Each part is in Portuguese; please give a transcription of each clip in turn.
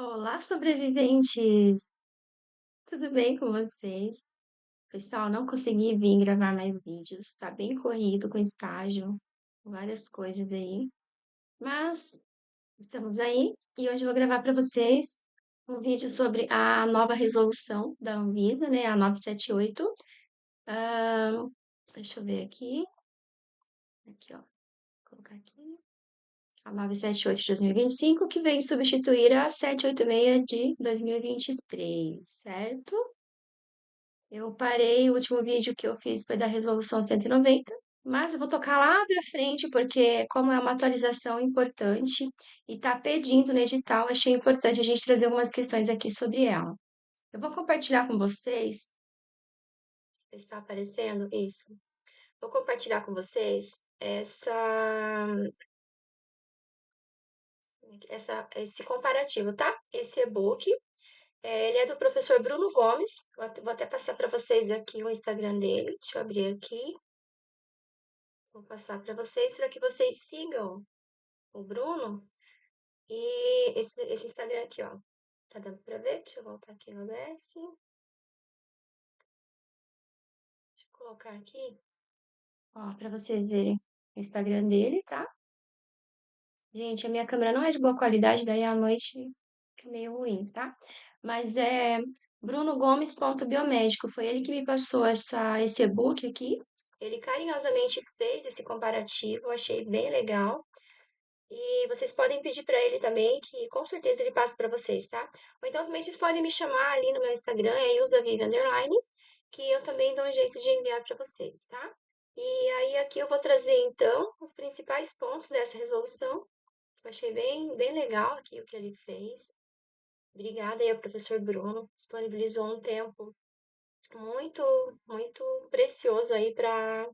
Olá, sobreviventes! Tudo bem com vocês? Pessoal, não consegui vir gravar mais vídeos, tá bem corrido com estágio, várias coisas aí, mas estamos aí e hoje eu vou gravar para vocês um vídeo sobre a nova resolução da Anvisa, né, a 978. Ah, deixa eu ver aqui, ó, vou colocar aqui, a 978 de 2025, que vem substituir a 786 de 2023, certo? Eu parei, o último vídeo que eu fiz foi da resolução 190, mas eu vou tocar lá pra frente, porque como é uma atualização importante e tá pedindo no edital, achei importante a gente trazer algumas questões aqui sobre ela. Eu vou compartilhar com vocês, está aparecendo isso? Vou compartilhar com vocês esse comparativo, tá? Esse e-book, ele é do professor Bruno Gomes, vou até passar para vocês aqui o Instagram dele, deixa eu abrir aqui. Vou passar para vocês que vocês sigam o Bruno e esse Instagram aqui, ó. Tá dando para ver? Deixa eu voltar aqui no OBS. Deixa eu colocar aqui, ó, para vocês verem o Instagram dele, tá? Gente, a minha câmera não é de boa qualidade, daí à noite fica meio ruim, tá? Mas é brunogomes.biomédico, foi ele que me passou esse e-book aqui. Ele carinhosamente fez esse comparativo, eu achei bem legal. E vocês podem pedir para ele também, que com certeza ele passa para vocês, tá? Ou então também vocês podem me chamar ali no meu Instagram, é Ilzaviv Underline, que eu também dou um jeito de enviar para vocês, tá? E aí aqui eu vou trazer então os principais pontos dessa resolução. Eu achei bem legal aqui o que ele fez. Obrigada aí ao professor Bruno, disponibilizou um tempo muito, muito precioso aí para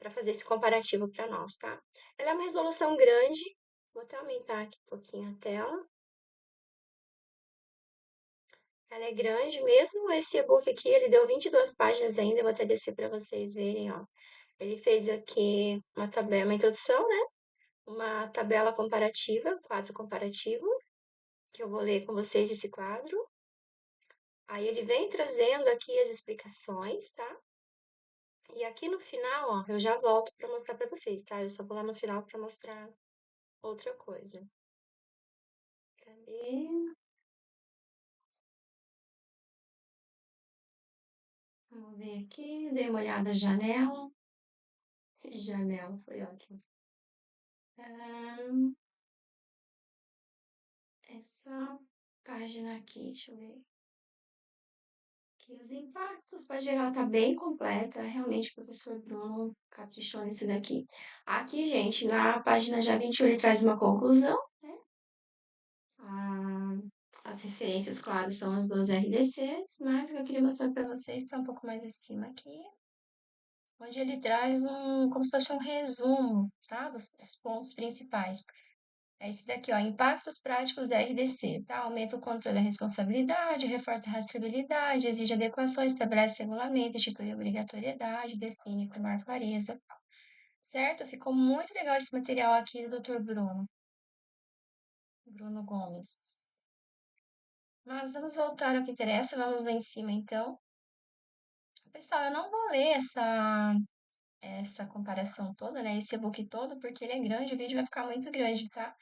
fazer esse comparativo para nós, tá? Ela é uma resolução grande, vou até aumentar aqui um pouquinho a tela. Ela é grande, mesmo esse e-book aqui, ele deu 22 páginas ainda, eu vou até descer para vocês verem, ó. Ele fez aqui uma tabela, uma introdução, né? Uma tabela comparativa, quadro comparativo, que eu vou ler com vocês esse quadro. Aí ele vem trazendo aqui as explicações, tá? E aqui no final, ó, eu já volto para mostrar para vocês, tá? Eu só vou lá no final para mostrar outra coisa. Cadê? Vamos ver aqui. Dei uma olhada na janela. Janela, foi ótimo. Ahn, essa página aqui, deixa eu ver. Aqui os impactos, pode ver, ela tá bem completa. Realmente, o professor Bruno caprichou nisso daqui. Aqui, gente, na página já 21, ele traz uma conclusão, né? Ah, as referências, claro, são as duas RDCs, mas eu queria mostrar para vocês, está um pouco mais acima aqui, onde ele traz como se fosse um resumo, tá? Dos pontos principais. É esse daqui, ó, impactos práticos da RDC, tá? Aumenta o controle e a responsabilidade, reforça a rastreabilidade, exige adequações, estabelece regulamento, institui obrigatoriedade, define com maior clareza, certo? Ficou muito legal esse material aqui do Dr. Bruno Gomes. Mas vamos voltar ao que interessa, vamos lá em cima então. Pessoal, eu não vou ler essa comparação toda, né? Esse e-book todo, porque ele é grande, o vídeo vai ficar muito grande, tá?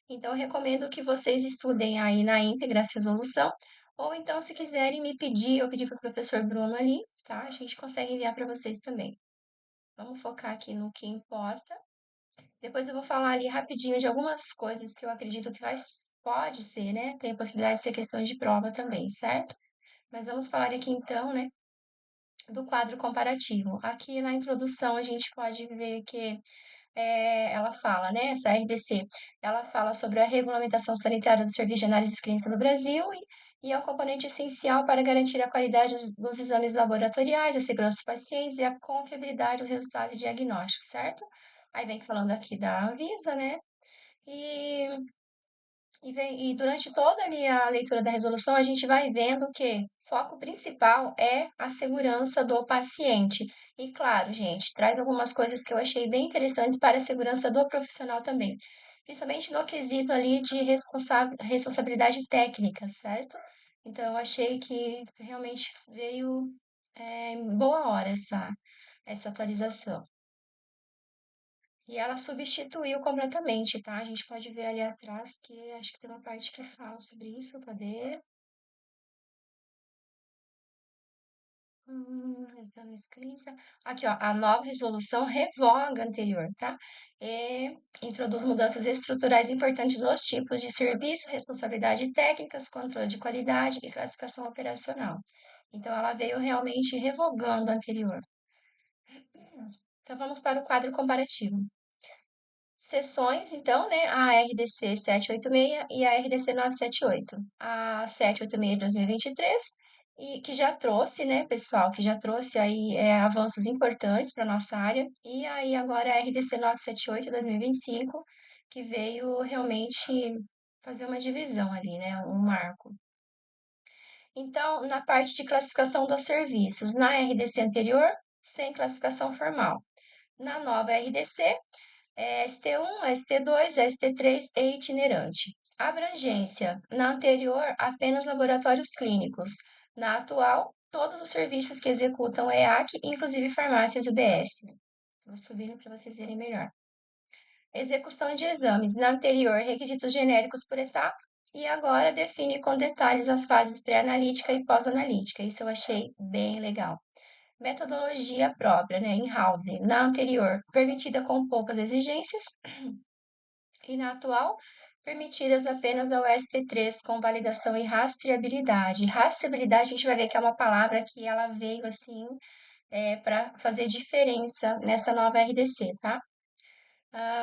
Então, eu recomendo que vocês estudem aí na íntegra essa resolução, ou então, se quiserem me pedir, eu pedi para o professor Bruno ali, tá? A gente consegue enviar para vocês também. Vamos focar aqui no que importa. Depois eu vou falar ali rapidinho de algumas coisas que eu acredito que pode ser, né? Tem a possibilidade de ser questão de prova também, certo? Mas vamos falar aqui então, né, do quadro comparativo. Aqui na introdução a gente pode ver que ela fala, né, essa RDC, ela fala sobre a regulamentação sanitária do serviço de análise clínica no Brasil e é um componente essencial para garantir a qualidade dos exames laboratoriais, a segurança dos pacientes e a confiabilidade dos resultados diagnósticos, certo? Aí vem falando aqui da Anvisa, né? E e durante toda ali a leitura da resolução, a gente vai vendo que o foco principal é a segurança do paciente. E claro, gente, traz algumas coisas que eu achei bem interessantes para a segurança do profissional também. principalmente no quesito ali de responsabilidade técnica, certo? Então, eu achei que realmente veio em boa hora essa atualização. E ela substituiu completamente, tá? A gente pode ver ali atrás que acho que tem uma parte que fala sobre isso. Cadê? Exames clínicos. Aqui, ó, a nova resolução revoga a anterior, tá? E introduz mudanças estruturais importantes nos tipos de serviço, responsabilidade técnicas, controle de qualidade e classificação operacional. Então, ela veio realmente revogando a anterior. Então, vamos para o quadro comparativo. Seções, então, né? A RDC 786 e a RDC 978. A 786 de 2023, e que já trouxe, né, pessoal, que já trouxe aí avanços importantes para nossa área. E aí agora a RDC 978 de 2025, que veio realmente fazer uma divisão ali, né? Um marco. Então, na parte de classificação dos serviços, na RDC anterior, sem classificação formal. Na nova RDC, ST1, ST2, ST3 e itinerante. Abrangência: na anterior, apenas laboratórios clínicos. Na atual, todos os serviços que executam EAC, inclusive farmácias e UBS. Vou subindo para vocês verem melhor. Execução de exames: na anterior, requisitos genéricos por etapa. E agora define com detalhes as fases pré-analítica e pós-analítica. Isso eu achei bem legal. Metodologia própria, né, in-house. Na anterior, permitida com poucas exigências, e na atual, permitidas apenas ao ST3 com validação e rastreabilidade. Rastreabilidade, a gente vai ver que é uma palavra que ela veio assim para fazer diferença nessa nova RDC, tá?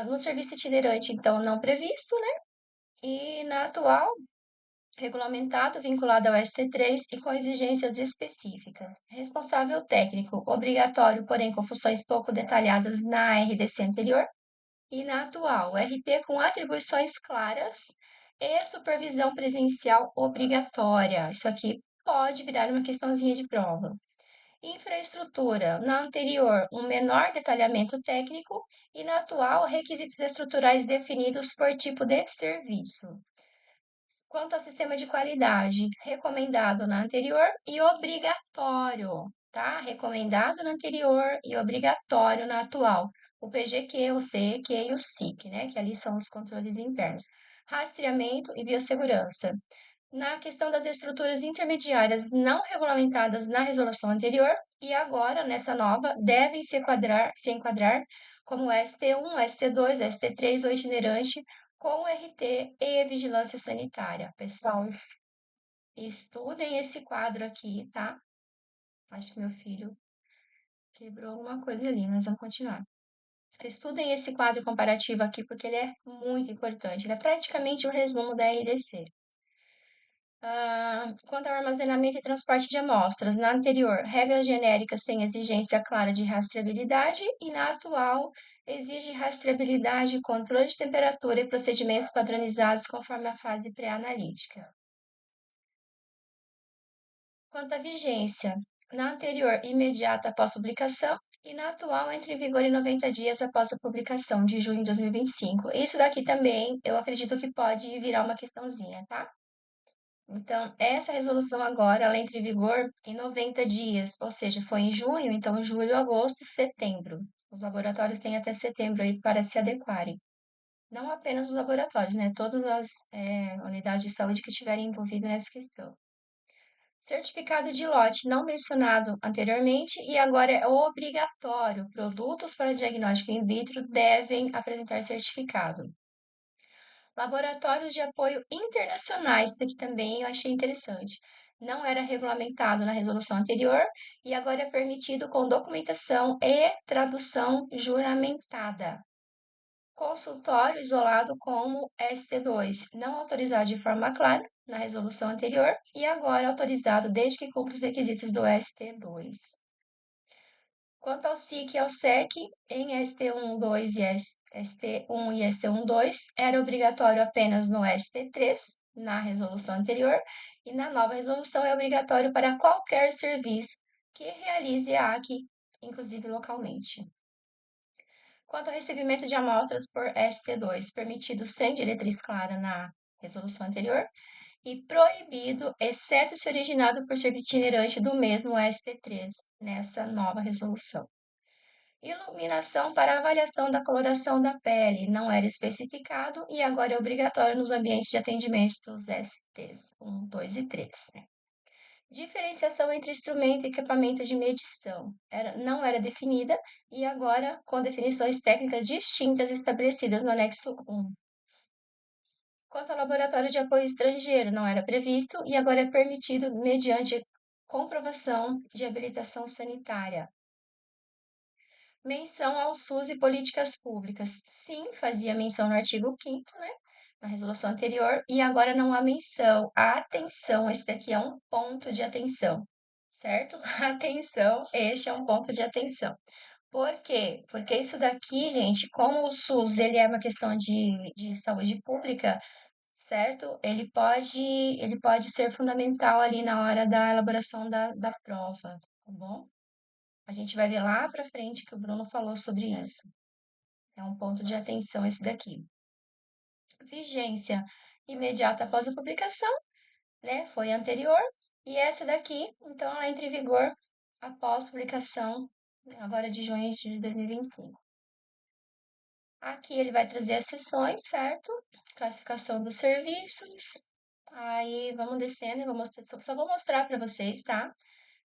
No serviço itinerante, então, não previsto, né? E na atual, regulamentado, vinculado ao ST3 e com exigências específicas. Responsável técnico, obrigatório, porém com funções pouco detalhadas na RDC anterior. E na atual, RT com atribuições claras e supervisão presencial obrigatória. Isso aqui pode virar uma questãozinha de prova. Infraestrutura, na anterior, um menor detalhamento técnico e na atual, requisitos estruturais definidos por tipo de serviço. Quanto ao sistema de qualidade, recomendado na anterior e obrigatório, tá? Recomendado na anterior e obrigatório na atual. O PGQ, o CEQ e o SIC, né? Que ali são os controles internos. Rastreamento e biossegurança. Na questão das estruturas intermediárias não regulamentadas na resolução anterior e agora, nessa nova, devem se enquadrar como ST1, ST2, ST3 ou itinerante com RT e vigilância sanitária. Pessoal, estudem esse quadro aqui, tá? Acho que meu filho quebrou alguma coisa ali, mas vamos continuar. Estudem esse quadro comparativo aqui porque ele é muito importante. Ele é praticamente o resumo da RDC. Quanto ao armazenamento e transporte de amostras, na anterior, regras genéricas sem exigência clara de rastreabilidade e na atual, exige rastreabilidade, controle de temperatura e procedimentos padronizados conforme a fase pré-analítica. Quanto à vigência, na anterior, imediata após publicação e na atual, entra em vigor em 90 dias após a publicação, de junho de 2025. Isso daqui também, eu acredito que pode virar uma questãozinha, tá? Então, essa resolução agora, ela entra em vigor em 90 dias, ou seja, foi em junho, então julho, agosto, setembro. Os laboratórios têm até setembro aí para se adequarem. Não apenas os laboratórios, né? Todas as unidades de saúde que estiverem envolvidas nessa questão. Certificado de lote não mencionado anteriormente e agora é obrigatório. Produtos para diagnóstico in vitro devem apresentar certificado. Laboratórios de apoio internacionais, isso daqui também eu achei interessante. Não era regulamentado na resolução anterior e agora é permitido com documentação e tradução juramentada. Consultório isolado como ST2, não autorizado de forma clara na resolução anterior e agora autorizado desde que cumpra os requisitos do ST2. Quanto ao SIC e ao SEC, em ST12 e ST1 e ST12, era obrigatório apenas no ST3, na resolução anterior, e na nova resolução é obrigatório para qualquer serviço que realize a AQ, inclusive localmente. Quanto ao recebimento de amostras por ST2, permitido sem diretriz clara na resolução anterior, e proibido, exceto se originado por serviço itinerante do mesmo ST3, nessa nova resolução. Iluminação para avaliação da coloração da pele não era especificado e agora é obrigatório nos ambientes de atendimento dos STs 1, 2 e 3. Diferenciação entre instrumento e equipamento de medição não era definida e agora com definições técnicas distintas estabelecidas no anexo 1. Quanto ao laboratório de apoio estrangeiro, não era previsto e agora é permitido mediante comprovação de habilitação sanitária. Menção ao SUS e políticas públicas. Sim, fazia menção no artigo 5º, né? Na resolução anterior, e agora não há menção. Atenção, esse daqui é um ponto de atenção, certo? Atenção, este é um ponto de atenção. Por quê? Porque isso daqui, gente, como o SUS ele é uma questão de saúde pública, certo? Ele pode ser fundamental ali na hora da elaboração da prova, tá bom? A gente vai ver lá para frente que o Bruno falou sobre isso. É um ponto de atenção esse daqui. Vigência imediata após a publicação, né? Foi anterior. E essa daqui, então, ela entra em vigor após publicação, né, agora de junho de 2025. Aqui ele vai trazer as seções, certo? Classificação dos serviços. Aí vamos descendo e vou mostrar, só vou mostrar para vocês, tá?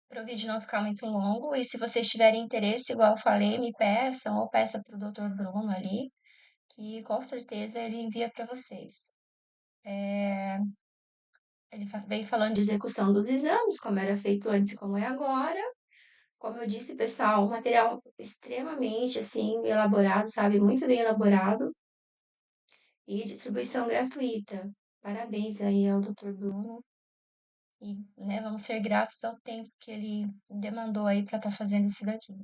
Para o vídeo não ficar muito longo. E se vocês tiverem interesse, igual eu falei, me peçam ou peça para o Dr. Bruno ali, que com certeza ele envia para vocês. Ele vem falando de execução dos exames, como era feito antes e como é agora. Como eu disse, pessoal, um material extremamente assim elaborado, sabe? Muito bem elaborado e distribuição gratuita. Parabéns aí ao Dr. Bruno. E, né, vamos ser gratos ao tempo que ele demandou aí para estar fazendo isso daqui.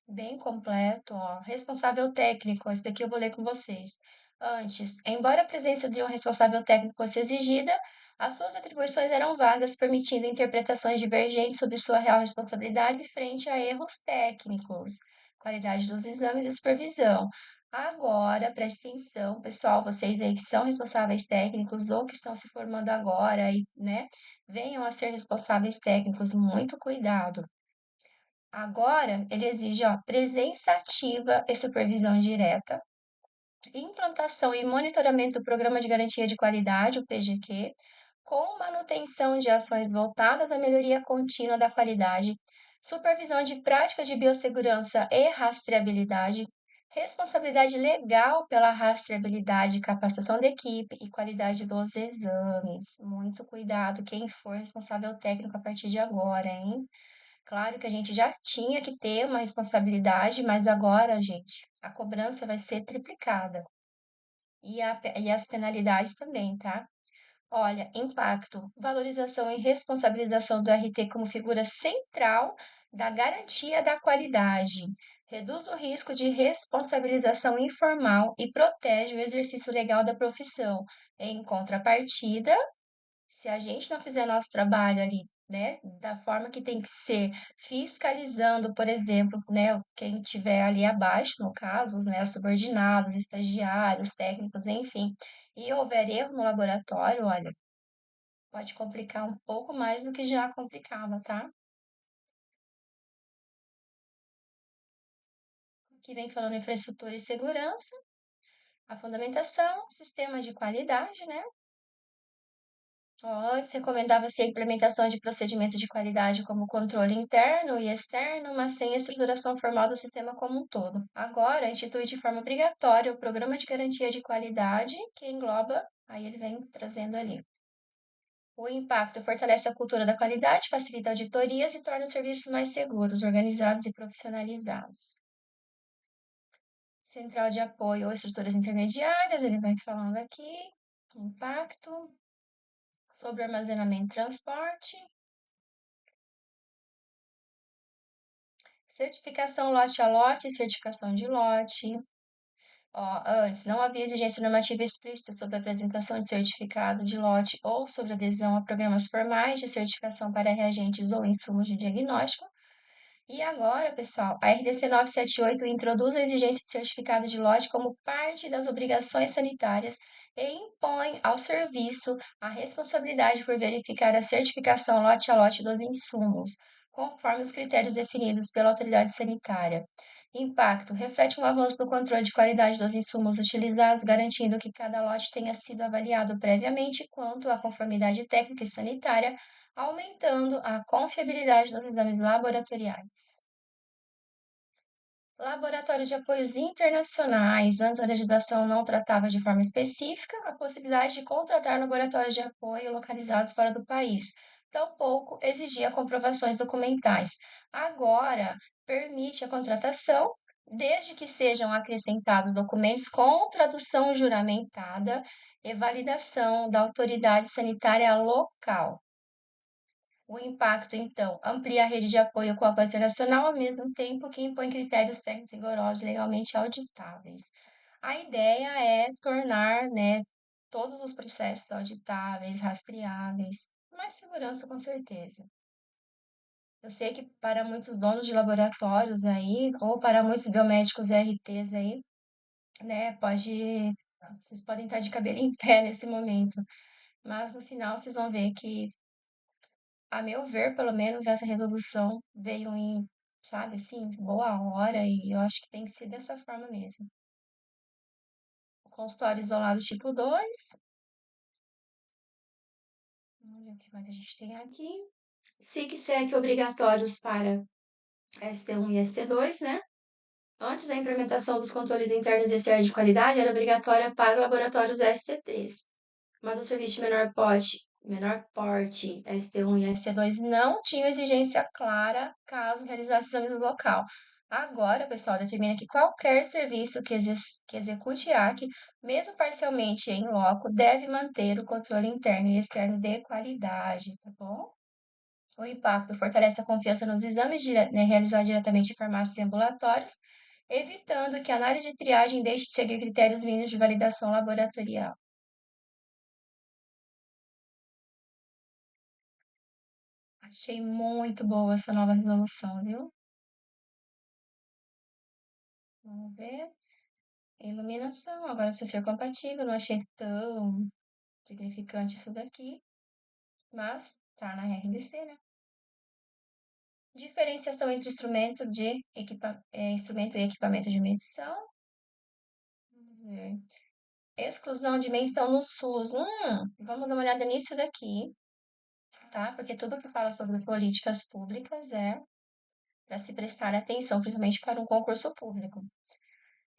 Bem completo, ó. Responsável técnico, esse daqui eu vou ler com vocês. Antes, embora a presença de um responsável técnico fosse exigida, as suas atribuições eram vagas, permitindo interpretações divergentes sobre sua real responsabilidade frente a erros técnicos, qualidade dos exames e supervisão. Agora, preste atenção, pessoal, vocês aí que são responsáveis técnicos ou que estão se formando agora e, né, venham a ser responsáveis técnicos, muito cuidado. Agora, ele exige, ó, presença ativa e supervisão direta, implantação e monitoramento do Programa de Garantia de Qualidade, o PGQ, com manutenção de ações voltadas à melhoria contínua da qualidade, supervisão de práticas de biossegurança e rastreabilidade, responsabilidade legal pela rastreabilidade, capacitação da equipe e qualidade dos exames. Muito cuidado quem for responsável técnico a partir de agora, hein? Claro que a gente já tinha que ter uma responsabilidade, mas agora, gente, a cobrança vai ser triplicada. E as penalidades também, tá? Olha, impacto, valorização e responsabilização do RT como figura central da garantia da qualidade. Reduz o risco de responsabilização informal e protege o exercício legal da profissão. Em contrapartida, se a gente não fizer nosso trabalho ali, né, da forma que tem que ser, fiscalizando, por exemplo, né, quem tiver ali abaixo, no caso, né, os subordinados, estagiários, técnicos, enfim, e houver erro no laboratório, olha, pode complicar um pouco mais do que já complicava, tá? Aqui vem falando infraestrutura e segurança, a fundamentação, sistema de qualidade, né? Antes recomendava-se a implementação de procedimentos de qualidade como controle interno e externo, mas sem a estruturação formal do sistema como um todo. Agora, institui de forma obrigatória o Programa de Garantia de Qualidade, que engloba, aí ele vem trazendo ali. O impacto fortalece a cultura da qualidade, facilita auditorias e torna os serviços mais seguros, organizados e profissionalizados. Central de apoio ou estruturas intermediárias, ele vai falando aqui. Impacto sobre armazenamento e transporte. Certificação lote a lote e certificação de lote. Ó, antes, não havia exigência normativa explícita sobre a apresentação de certificado de lote ou sobre adesão a programas formais de certificação para reagentes ou insumos de diagnóstico. E agora, pessoal, a RDC 978 introduz a exigência de certificado de lote como parte das obrigações sanitárias e impõe ao serviço a responsabilidade por verificar a certificação lote a lote dos insumos, conforme os critérios definidos pela autoridade sanitária. Impacto: reflete um avanço no controle de qualidade dos insumos utilizados, garantindo que cada lote tenha sido avaliado previamente quanto à conformidade técnica e sanitária, aumentando a confiabilidade dos exames laboratoriais. Laboratório de apoios internacionais. Antes a legislação não tratava de forma específica a possibilidade de contratar laboratórios de apoio localizados fora do país. Tampouco exigia comprovações documentais. Agora, permite a contratação, desde que sejam acrescentados documentos com tradução juramentada e validação da autoridade sanitária local. O impacto, então, amplia a rede de apoio com a alcance nacional, ao mesmo tempo que impõe critérios técnicos rigorosos e legalmente auditáveis. A ideia é tornar, né, todos os processos auditáveis, rastreáveis, mais segurança com certeza. Eu sei que para muitos donos de laboratórios aí, ou para muitos biomédicos RTs aí, né, vocês podem estar de cabelo em pé nesse momento, mas no final vocês vão ver que, a meu ver, pelo menos essa resolução veio em, sabe, assim, boa hora e eu acho que tem que ser dessa forma mesmo. O consultório isolado tipo 2. Vamos ver o que mais a gente tem aqui. SIC-SEC obrigatórios para ST1 e ST2, né? Antes da implementação dos controles internos e externos de qualidade, era obrigatória para laboratórios ST3. Mas o serviço de menor porte, ST1 e ST2 não tinham exigência clara caso realizasse exames no local. Agora, pessoal, determina que qualquer serviço que execute AC, mesmo parcialmente em loco, deve manter o controle interno e externo de qualidade, tá bom? O impacto fortalece a confiança nos exames né, realizados diretamente em farmácias e ambulatórios, evitando que a análise de triagem deixe de seguir critérios mínimos de validação laboratorial. Achei muito boa essa nova resolução, viu? Vamos ver. Iluminação, agora precisa ser compatível. Não achei tão significante isso daqui, mas tá na RDC, né? Diferenciação entre instrumento e equipamento de medição. Vamos ver. Exclusão de menção no SUS. Vamos dar uma olhada nisso daqui, tá? Porque tudo que fala sobre políticas públicas é para se prestar atenção, principalmente para um concurso público.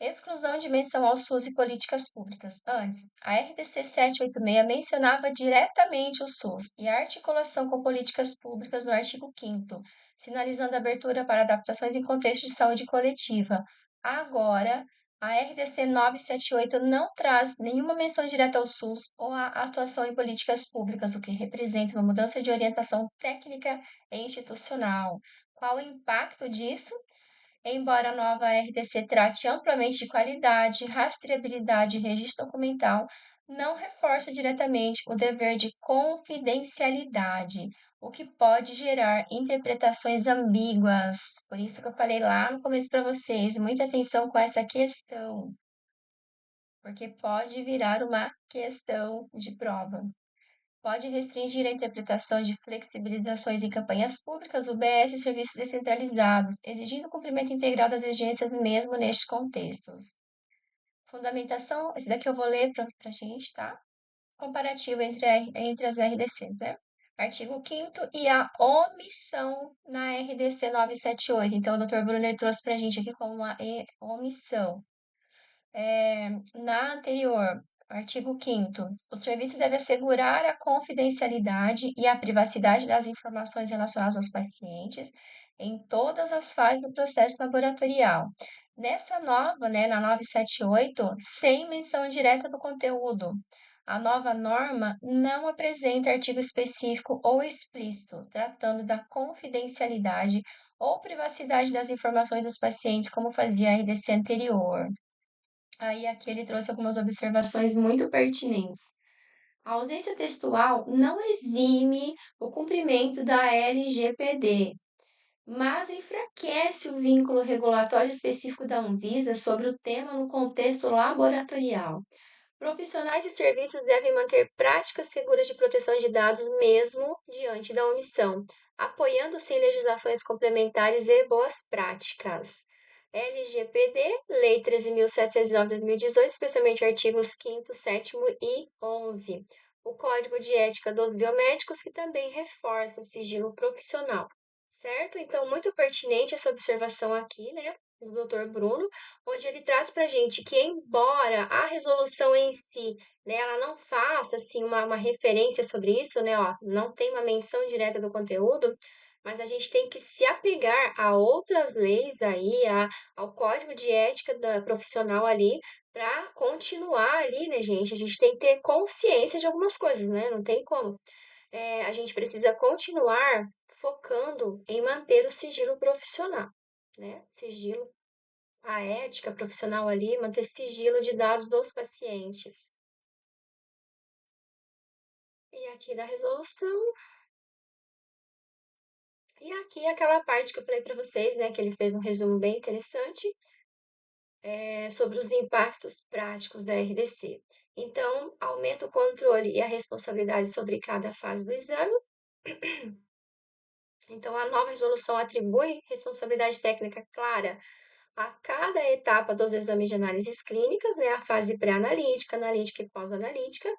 Exclusão de menção ao SUS e políticas públicas. Antes, a RDC 786 mencionava diretamente o SUS e a articulação com políticas públicas no artigo 5º, sinalizando abertura para adaptações em contexto de saúde coletiva. Agora, a RDC 978 não traz nenhuma menção direta ao SUS ou à atuação em políticas públicas, o que representa uma mudança de orientação técnica e institucional. Qual o impacto disso? Embora a nova RDC trate amplamente de qualidade, rastreabilidade e registro documental, não reforça diretamente o dever de confidencialidade, o que pode gerar interpretações ambíguas. Por isso que eu falei lá no começo para vocês, muita atenção com essa questão, porque pode virar uma questão de prova. Pode restringir a interpretação de flexibilizações em campanhas públicas, UBS e serviços descentralizados, exigindo o cumprimento integral das exigências mesmo nestes contextos. Fundamentação, esse daqui eu vou ler para a gente, tá? Comparativo entre as RDCs, né? Artigo 5º e a omissão na RDC 978. Então, o Dr. Brunner trouxe para a gente aqui como uma omissão. Na anterior, artigo 5º, o serviço deve assegurar a confidencialidade e a privacidade das informações relacionadas aos pacientes em todas as fases do processo laboratorial. Nessa nova, né, na 978, sem menção direta do conteúdo. A nova norma não apresenta artigo específico ou explícito tratando da confidencialidade ou privacidade das informações dos pacientes, como fazia a RDC anterior. Aí aqui ele trouxe algumas observações muito pertinentes. A ausência textual não exime o cumprimento da LGPD. mas enfraquece o vínculo regulatório específico da Anvisa sobre o tema no contexto laboratorial. Profissionais e serviços devem manter práticas seguras de proteção de dados mesmo diante da omissão, apoiando-se em legislações complementares e boas práticas. LGPD, Lei 13.709/2018, especialmente artigos 5º, 7º e 11. O Código de Ética dos Biomédicos, que também reforça o sigilo profissional, certo? Então, muito pertinente essa observação aqui, né, do Dr. Bruno, onde ele traz para a gente que, embora a resolução em si, né, ela não faça assim uma referência sobre isso, né, ó, não tem uma menção direta do conteúdo, mas a gente tem que se apegar a outras leis aí, ao código de ética da profissional ali, para continuar ali, né, gente? A gente tem que ter consciência de algumas coisas, né? Não tem como. A gente precisa continuar focando em manter o sigilo profissional, né? Sigilo, a ética profissional ali, manter sigilo de dados dos pacientes. E aqui da resolução, e aqui aquela parte que eu falei para vocês, né, que ele fez um resumo bem interessante, sobre os impactos práticos da RDC. Então, aumenta o controle e a responsabilidade sobre cada fase do exame. Então, a nova resolução atribui responsabilidade técnica clara a cada etapa dos exames de análises clínicas, né, a fase pré-analítica, analítica e pós-analítica,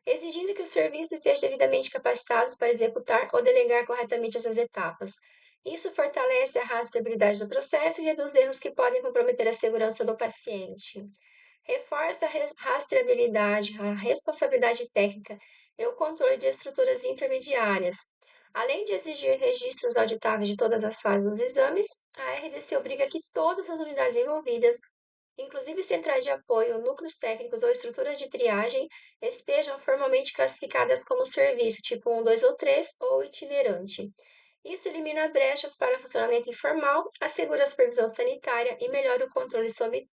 exigindo que os serviços estejam devidamente capacitados para executar ou delegar corretamente essas etapas. Isso fortalece a rastreabilidade do processo e reduz erros que podem comprometer a segurança do paciente. Reforça a rastreabilidade, a responsabilidade técnica e o controle de estruturas intermediárias. Além de exigir registros auditáveis de todas as fases dos exames, a RDC obriga que todas as unidades envolvidas, inclusive centrais de apoio, núcleos técnicos ou estruturas de triagem, estejam formalmente classificadas como serviço tipo 1, 2 ou 3 ou itinerante. Isso elimina brechas para funcionamento informal, assegura a supervisão sanitária e melhora o controle sobre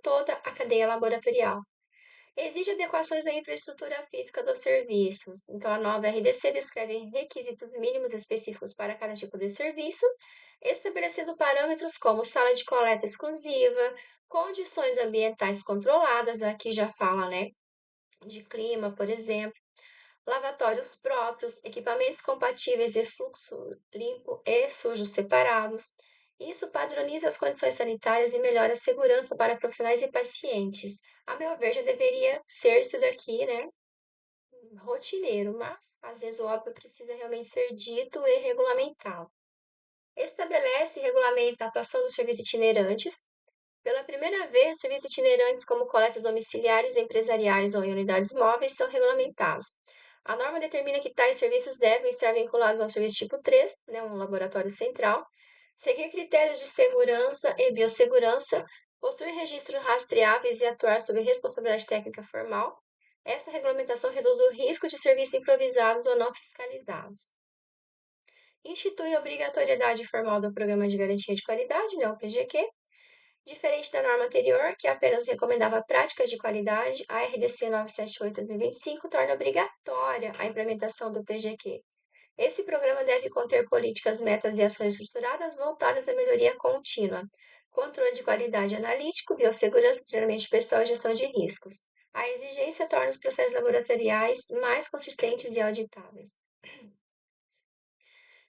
toda a cadeia laboratorial. Exige adequações à infraestrutura física dos serviços. Então, a nova RDC descreve requisitos mínimos específicos para cada tipo de serviço, estabelecendo parâmetros como sala de coleta exclusiva, condições ambientais controladas, aqui já fala, né, de clima, por exemplo, lavatórios próprios, equipamentos compatíveis e fluxo limpo e sujo separados. Isso padroniza as condições sanitárias e melhora a segurança para profissionais e pacientes. A meu ver, já deveria ser isso daqui, né? Rotineiro, mas às vezes o óbvio precisa realmente ser dito e regulamentado. Estabelece e regulamenta a atuação dos serviços itinerantes. Pela primeira vez, serviços itinerantes como coletas domiciliares, empresariais ou em unidades móveis são regulamentados. A norma determina que tais serviços devem estar vinculados ao serviço tipo 3, né, um laboratório central, seguir critérios de segurança e biossegurança, possuir registros rastreáveis e atuar sob responsabilidade técnica formal. Essa regulamentação reduz o risco de serviços improvisados ou não fiscalizados. Institui a obrigatoriedade formal do Programa de Garantia de Qualidade, né, o PGQ. Diferente da norma anterior, que apenas recomendava práticas de qualidade, a RDC 978/2025 torna obrigatória a implementação do PGQ. Esse programa deve conter políticas, metas e ações estruturadas voltadas à melhoria contínua, controle de qualidade analítico, biossegurança, treinamento pessoal e gestão de riscos. A exigência torna os processos laboratoriais mais consistentes e auditáveis.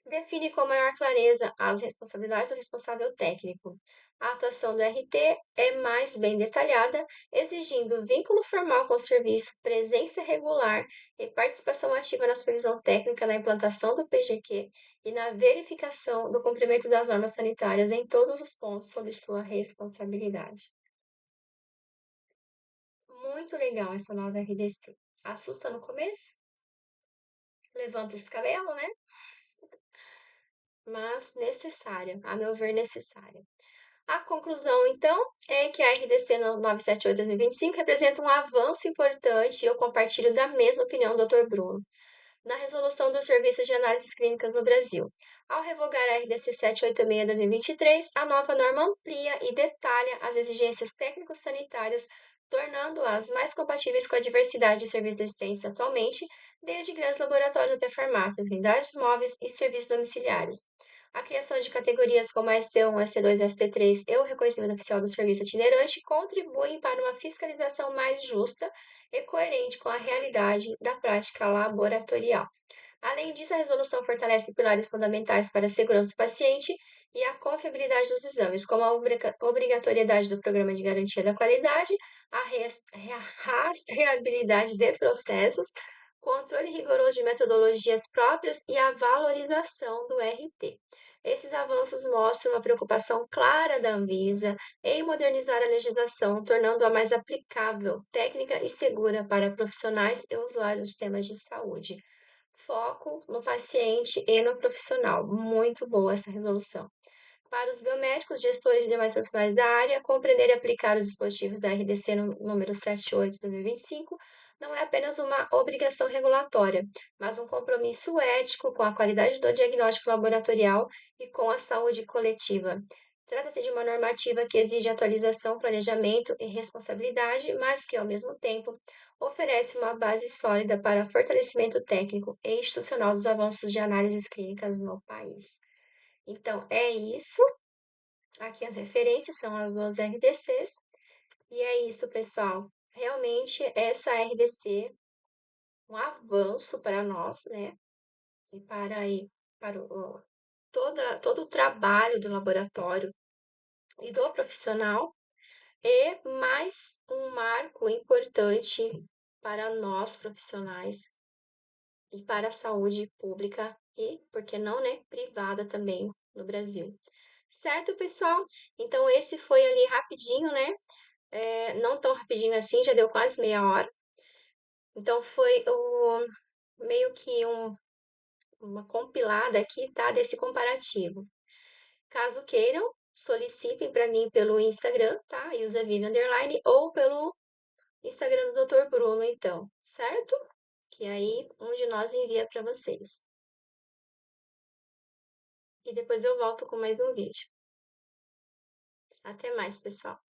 Define com maior clareza as responsabilidades do responsável técnico. A atuação do RT é mais bem detalhada, exigindo vínculo formal com o serviço, presença regular e participação ativa na supervisão técnica na implantação do PGQ e na verificação do cumprimento das normas sanitárias em todos os pontos sob sua responsabilidade. Muito legal essa nova RDC. Assusta no começo? Levanta os cabelos, né? Mas necessária, a meu ver, necessária. A conclusão, então, é que a RDC 978/2025 representa um avanço importante e eu compartilho da mesma opinião do Dr. Bruno na resolução dos serviços de análises clínicas no Brasil. Ao revogar a RDC 786/2023, a nova norma amplia e detalha as exigências técnico-sanitárias tornando-as mais compatíveis com a diversidade de serviços existentes atualmente, desde grandes laboratórios até farmácias, unidades móveis e serviços domiciliares. A criação de categorias como a ST1, ST2 e ST3 e o reconhecimento oficial do serviço itinerante contribuem para uma fiscalização mais justa e coerente com a realidade da prática laboratorial. Além disso, a resolução fortalece pilares fundamentais para a segurança do paciente e a confiabilidade dos exames, como a obrigatoriedade do programa de garantia da qualidade, a rastreabilidade de processos, controle rigoroso de metodologias próprias e a valorização do RT. Esses avanços mostram uma preocupação clara da Anvisa em modernizar a legislação, tornando-a mais aplicável, técnica e segura para profissionais e usuários dos sistemas de saúde. Foco no paciente e no profissional. Muito boa essa resolução. Para os biomédicos, gestores e demais profissionais da área, compreender e aplicar os dispositivos da RDC no número 78 de 2025 não é apenas uma obrigação regulatória, mas um compromisso ético com a qualidade do diagnóstico laboratorial e com a saúde coletiva. Trata-se de uma normativa que exige atualização, planejamento e responsabilidade, mas que, ao mesmo tempo, oferece uma base sólida para fortalecimento técnico e institucional dos avanços de análises clínicas no país. Então, é isso. Aqui as referências são as duas RDCs. E é isso, pessoal. Realmente, essa RDC, um avanço para nós, né? E para todo o trabalho do laboratório e do profissional, e mais um marco importante para nós profissionais e para a saúde pública e, por que não, né, privada também no Brasil. Certo, pessoal? Então, esse foi ali rapidinho, né? Não tão rapidinho assim, já deu quase meia hora. Então, foi meio que uma compilada aqui, tá? Desse comparativo. Caso queiram, solicitem para mim pelo Instagram, tá? Usaviv_, ou pelo Instagram do Dr. Bruno, então, certo? Que aí um de nós envia para vocês. E depois eu volto com mais um vídeo. Até mais, pessoal!